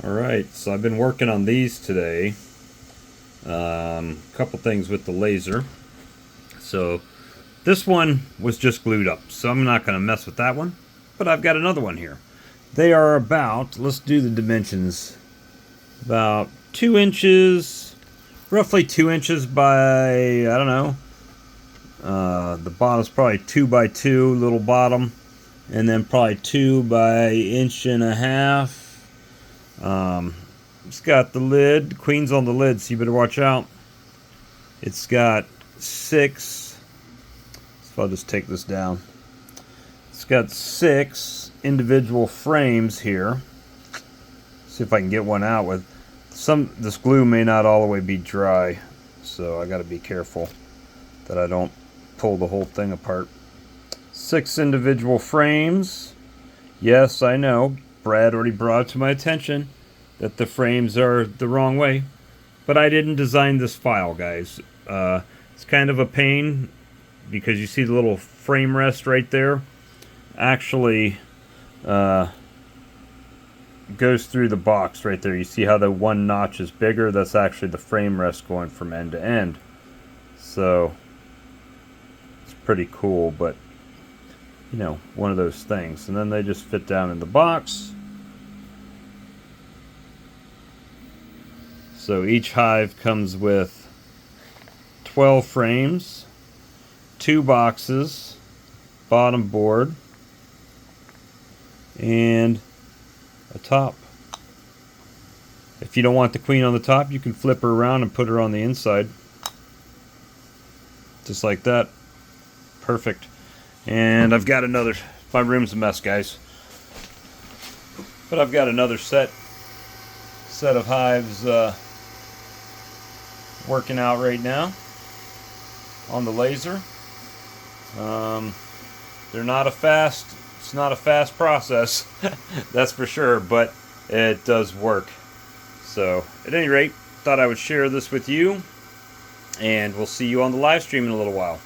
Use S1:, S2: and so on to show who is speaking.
S1: Alright, so I've been working on these today. Couple things with the laser. So this one was just glued up, so I'm not going to mess with that one. But I've got another one here. They are about, let's do the dimensions, about 2 inches, roughly 2 inches by, I don't know. The bottom's probably 2 by 2, little bottom. And then probably 2 by inch and a half. It's got the lid, the queen's on the lid, so you better watch out. It's got 6, so I'll just take this down. It's got 6 individual frames here. See if I can get one out with this glue may not all the way be dry, so I got to be careful that I don't pull the whole thing apart. 6 individual frames. Yes, I know, Brad already brought it to my attention that the frames are the wrong way, but I didn't design this file, guys. It's kind of a pain because you see the little frame rest right there actually goes through the box right there. You see how the one notch is bigger? That's actually the frame rest going from end to end. So it's pretty cool, but you know, one of those things. And then they just fit down in the box. So each hive comes with 12 frames, 2 boxes, bottom board, and a top. If you don't want the queen on the top, you can flip her around and put her on the inside. Just like that. Perfect. And I've got another, my room's a mess, guys. But I've got another set of hives working out right now on the laser. They're not a fast, it's not a fast process, that's for sure, but it does work. So at any rate, thought I would share this with you, and we'll see you on the live stream in a little while.